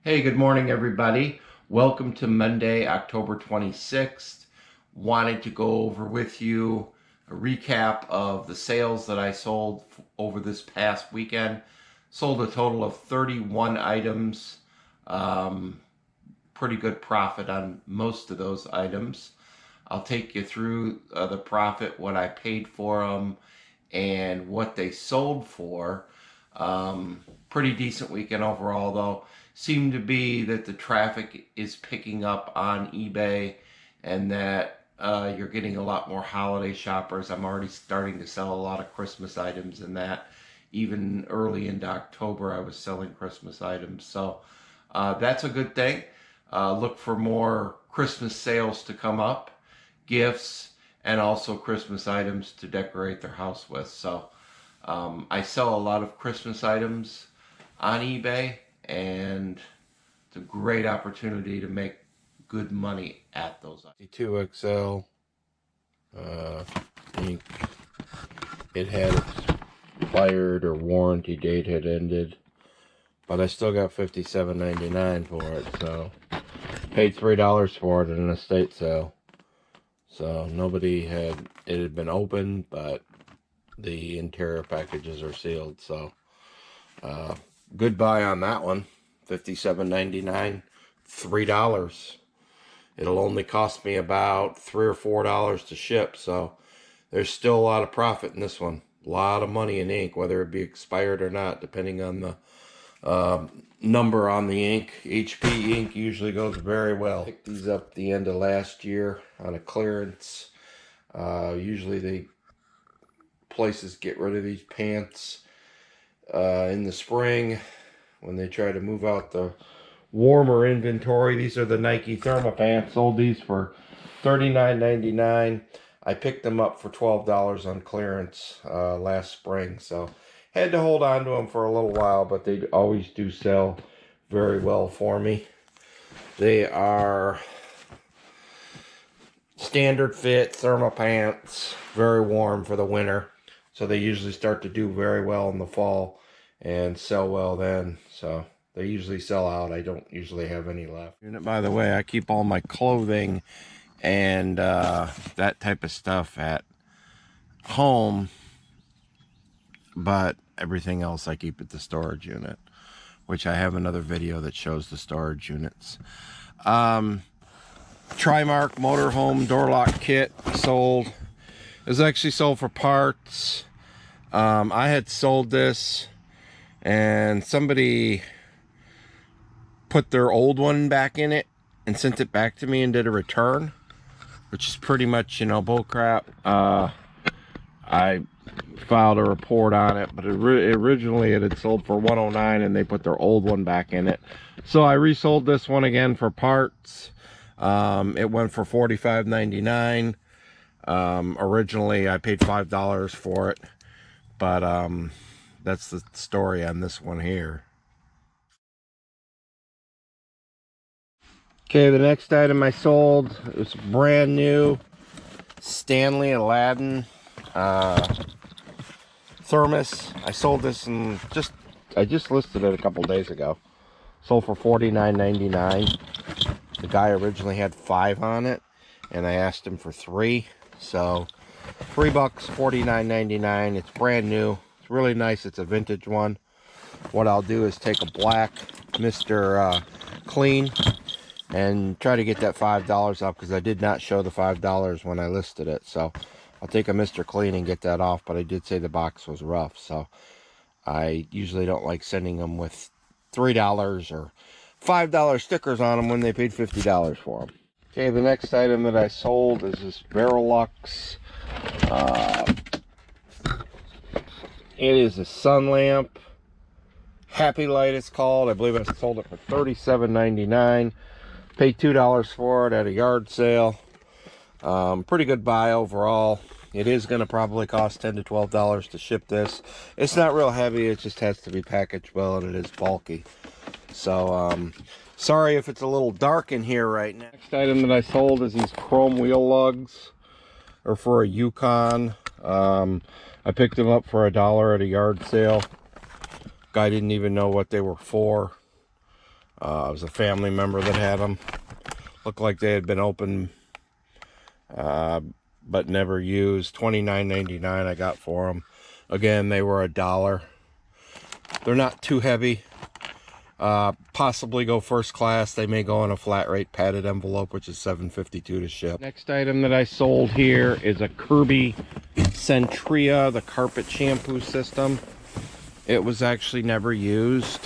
Hey, good morning, everybody. Welcome to Monday, October 26th. Wanted to go over with you a recap of the sales that I sold over this past weekend. Sold a total of 31 items. Pretty good profit on most of those items. I'll take you through the profit, what I paid for them, and what they sold for. Pretty decent weekend overall, though. Seemed to be that the traffic is picking up on eBay and that you're getting a lot more holiday shoppers. I'm already starting to sell a lot of Christmas items and that. Even early into October, I was selling Christmas items. So that's a good thing. Look for more Christmas sales to come up, gifts, and also Christmas items to decorate their house with. So I sell a lot of Christmas items on eBay, and it's a great opportunity to make good money at those items. 2XL ink. It had expired or warranty date had ended, but I still got $57.99 for it, so paid $3 for it in an estate sale. So nobody had, it had been opened, but the interior packages are sealed. So good buy on that one. $57.99, $3. It'll only cost me about $3 or $4 to ship, so there's still a lot of profit in this one. A lot of money in ink, whether it be expired or not, depending on the number on the ink. HP ink usually goes very well. Picked these up the end of last year on a clearance. Usually the places get rid of these pants in the spring when they try to move out the warmer inventory. These are the Nike Thermo pants. Sold these for $39.99. I picked them up for $12 on clearance last spring, so had to hold on to them for a little while, but they always do sell very well for me. They are standard fit thermo pants, very warm for the winter, so they usually start to do very well in the fall and sell well then. So they usually sell out. I don't usually have any left. And by the way, I keep all my clothing and that type of stuff at home, but everything else I keep at the storage unit, which I have another video that shows the storage units. Trimark motorhome door lock kit sold. It was actually sold for parts. I had sold this and somebody put their old one back in it and sent it back to me and did a return, which is pretty much, you know, bullcrap. I filed a report on it, but originally it had sold for $109 and they put their old one back in it. So I resold this one again for parts. It went for $45.99. Originally I paid $5 for it, but that's the story on this one here. Okay, the next item I sold, it was brand new Stanley Aladdin Thermos. I sold this in I just listed it a couple days ago. Sold for $49.99. The guy originally had 5 on it, and I asked him for 3. So $3, $49.99. It's brand new. It's really nice. It's a vintage one. What I'll do is take a black Mr. Clean and try to get that $5 up, because I did not show the $5 when I listed it. So I'll take a Mr. Clean and get that off, but I did say the box was rough, so I usually don't like sending them with $3 or $5 stickers on them when they paid $50 for them. Okay, the next item that I sold is this Verilux. It is a sun lamp. Happy Light it's called. I believe I sold it for $37.99. Paid $2 for it at a yard sale. Pretty good buy overall. It is going to probably cost $10 to $12 to ship this. It's not real heavy. It just has to be packaged well, and it is bulky. So, sorry if it's a little dark in here right now. Next item that I sold is these chrome wheel lugs. Or for a Yukon. I picked them up for $1 at a yard sale. Guy didn't even know what they were for. It was a family member that had them. Looked like they had been open, but never used. $29.99 I got for them. Again, they were $1. They're not too heavy. Possibly go first class. They may go in a flat rate padded envelope, which is $7.52 to ship. Next item that I sold here is a Kirby Centria, the carpet shampoo system. It was actually never used.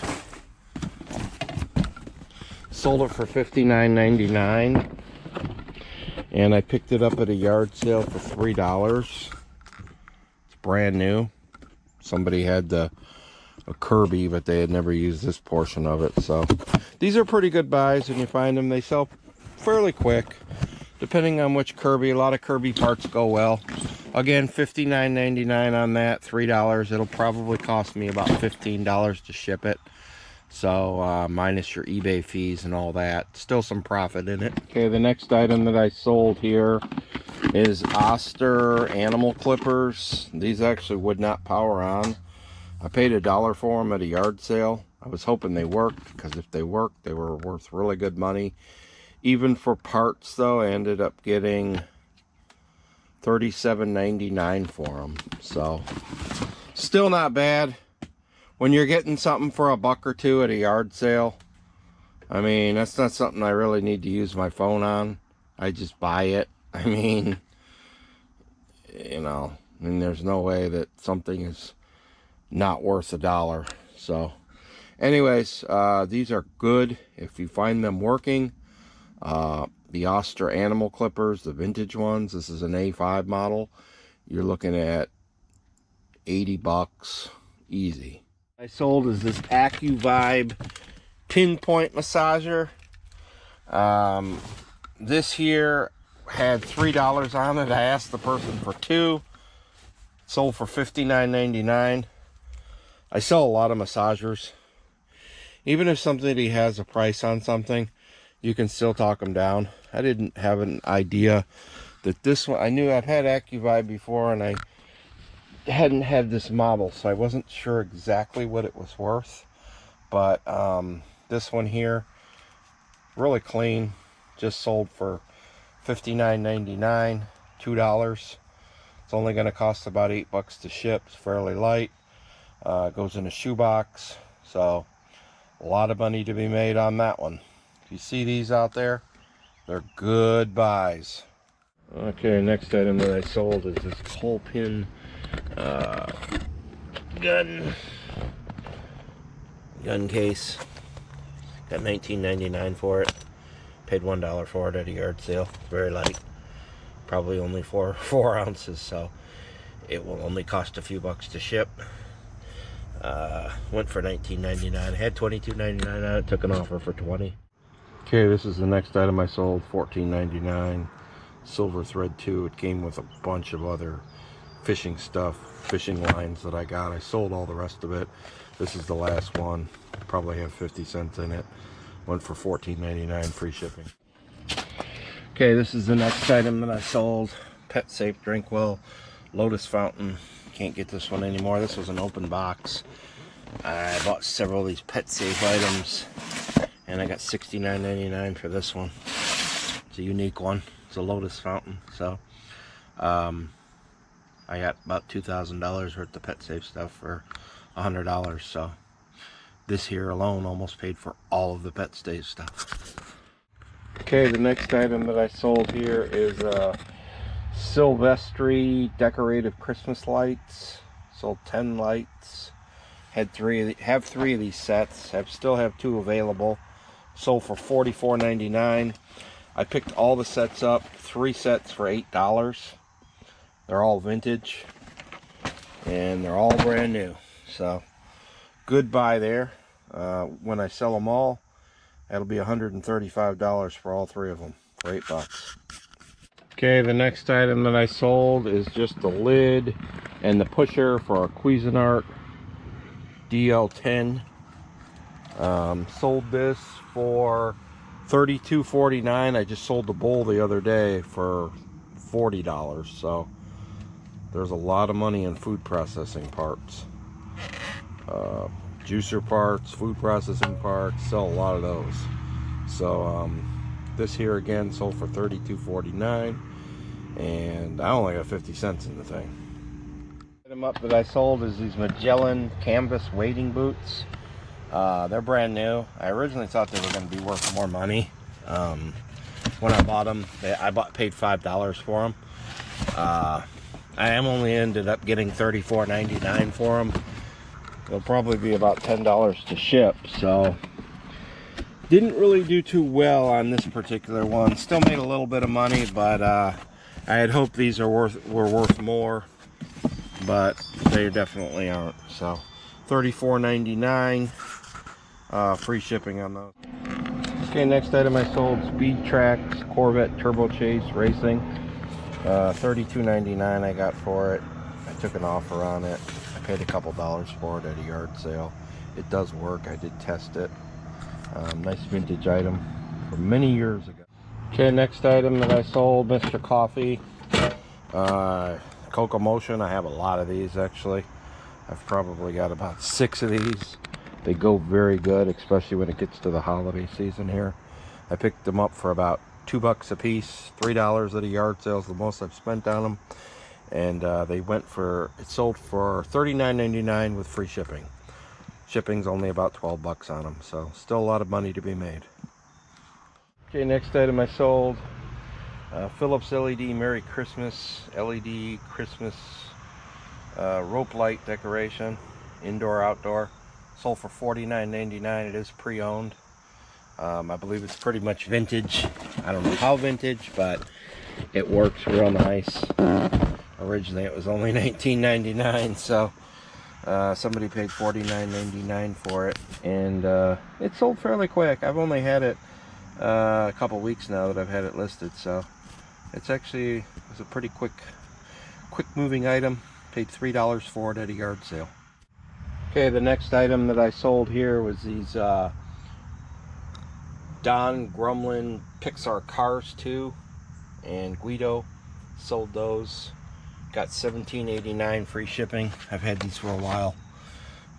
Sold it for $59.99, and I picked it up at a yard sale for $3. It's brand new. Somebody had a Kirby, but they had never used this portion of it. So these are pretty good buys when you find them. They sell fairly quick, depending on which Kirby. A lot of Kirby parts go well. Again, $59.99 on that, $3. It'll probably cost me about $15 to ship it. So minus your eBay fees and all that, still some profit in it. Okay, the next item that I sold here is Oster animal clippers. These actually would not power on. I paid $1 for them at a yard sale. I was hoping they worked, because if they worked, they were worth really good money. Even for parts though, I ended up getting $37.99 for them. So still not bad. When you're getting something for $1 or $2 at a yard sale, I mean, that's not something I really need to use my phone on. I just buy it. I mean, you know, there's no way that something is not worth $1. So anyways, these are good if you find them working. The Oster animal clippers, the vintage ones, this is an A5 model. You're looking at $80 easy. I sold is this Acuvibe pinpoint massager. This here had $3 on it. I asked the person for $2. Sold for $59.99. I sell a lot of massagers. Even if somebody has a price on something, you can still talk them down. I didn't have an idea that this one, I knew I've had Acuvibe before, and I hadn't had this model, so I wasn't sure exactly what it was worth. But this one here, really clean, just sold for $59.99, $2. It's only going to cost about $8 to ship. It's fairly light. Goes in a shoebox, so a lot of money to be made on that one. If you see these out there, they're good buys. Okay, next item that I sold is this pole pin gun case. Got $19.99 for it. Paid $1 for it at a yard sale. Very light, probably only 4 ounces, so it will only cost a few bucks to ship. Went for $19.99. Had $22.99 on it. Took an offer for $20. Okay, this is the next item I sold. $14.99. Silver thread too. It came with a bunch of other fishing stuff, fishing lines that I got. I sold all the rest of it. This is the last one. Probably have 50 cents in it. Went for $14.99, free shipping. Okay, this is the next item that I sold. Pet Safe Drinkwell Lotus Fountain. Can't get this one anymore. This was an open box. I bought several of these Pet Safe items, and I got $69.99 for this one. It's a unique one. It's a Lotus Fountain. So I got about $2,000 worth of Pet Safe stuff for $100. So this here alone almost paid for all of the Pet Safe stuff. Okay, the next item that I sold here is Silvestri decorative Christmas lights. Sold 10 lights. Have 3 of these sets. Still have 2 available. Sold for $44.99. I picked all the sets up. 3 sets for $8. They're all vintage, and they're all brand new. So good buy there. When I sell them all, that'll be $135 for all 3 of them for $8. Okay, the next item that I sold is just the lid and the pusher for a Cuisinart DL10. Sold this for $32.49. I just sold the bowl the other day for $40. So there's a lot of money in food processing parts. juicer parts, food processing parts, sell a lot of those. So this here again sold for $32.49, and I only got 50 cents in the thing. The item up that I sold is these Magellan canvas wading boots. They're brand new. I originally thought they were going to be worth more money. When I bought them, paid $5 for them. I only ended up getting $34.99 for them. It'll probably be about $10 to ship, so didn't really do too well on this particular one. Still made a little bit of money, but I had hoped these were worth more, but they definitely aren't. So $34.99, free shipping on those. Okay, next item I sold, Speed Tracks Corvette Turbo Chase Racing. $32.99 I got for it. I took an offer on it. I paid a couple dollars for it at a yard sale. It does work. I did test it. Nice vintage item from many years ago. Okay, next item that I sold, Mr. Coffee. Cocoa Motion. I have a lot of these actually. I've probably got about 6 of these. They go very good, especially when it gets to the holiday season here. I picked them up for about $2 a piece, $3 at a yard sale is the most I've spent on them. And it sold for $39.99 with free shipping. Shipping's only about $12 on them, so still a lot of money to be made. Okay, next item I sold, Phillips LED Merry Christmas LED Christmas rope light decoration, indoor outdoor. Sold for $49.99. It is pre-owned. I believe it's pretty much vintage. I don't know how vintage, but it works real nice. Originally it was only $19.99, so somebody paid $49.99 for it, and it sold fairly quick. I've only had it a couple weeks now that I've had it listed, so it's a pretty quick moving item. Paid $3 for it at a yard sale. Okay, the next item that I sold here was these Don Grumlin Pixar Cars 2 and Guido. Sold those. Got $17.89 free shipping. I've had these for a while,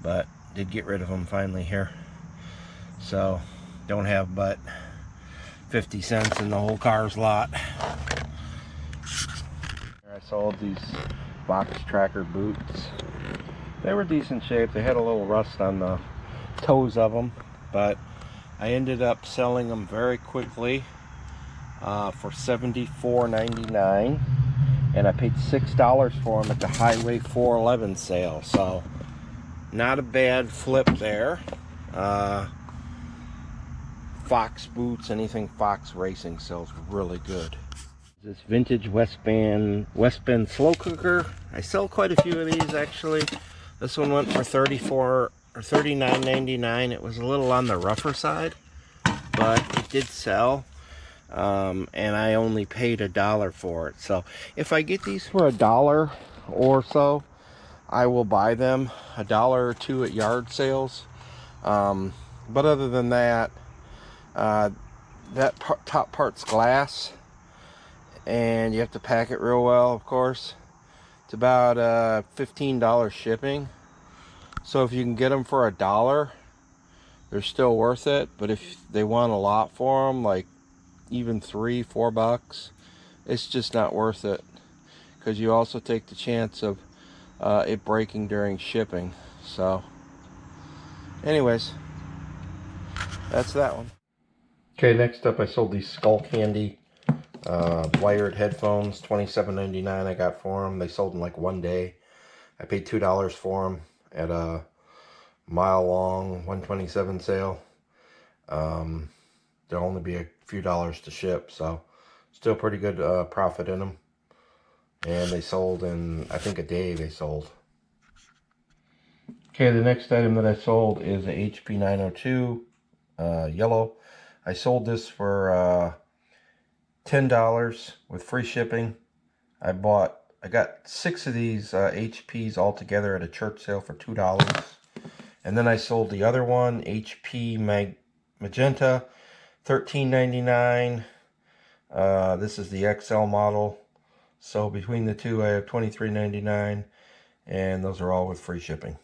but did get rid of them finally here. So don't have but 50 cents in the whole Cars lot. I sold these box tracker boots. They were decent shape. They had a little rust on the toes of them, but I ended up selling them very quickly for $74.99, and I paid $6 for them at the Highway 411 sale. So not a bad flip there. Fox boots, anything Fox Racing sells really good. This vintage West Bend slow cooker. I sell quite a few of these actually. This one went for $39.99. It was a little on the rougher side, but it did sell, and I only paid $1 for it. So if I get these for $1 or so, I will buy them. $1 or $2 at yard sales. But other than that, top part's glass, and you have to pack it real well, of course. It's about $15 shipping. So if you can get them for $1, they're still worth it. But if they want a lot for them, like even $3-4, it's just not worth it, because you also take the chance of it breaking during shipping. So anyways, that's that one. Okay, next up I sold these skullcandy wired headphones. $27.99 I got for them. They sold in like one day. I paid $2 for them at a mile long 127 sale. There'll only be a few dollars to ship, so still pretty good profit in them. And they sold in, I think, a day they sold. Okay, the next item that I sold is a HP 902 yellow. I sold this for $10 with free shipping. I got 6 of these HPs all together at a church sale for $2. And then I sold the other one, HP Magenta, $13.99. This is the XL model. So between the two, I have $23.99, and those are all with free shipping.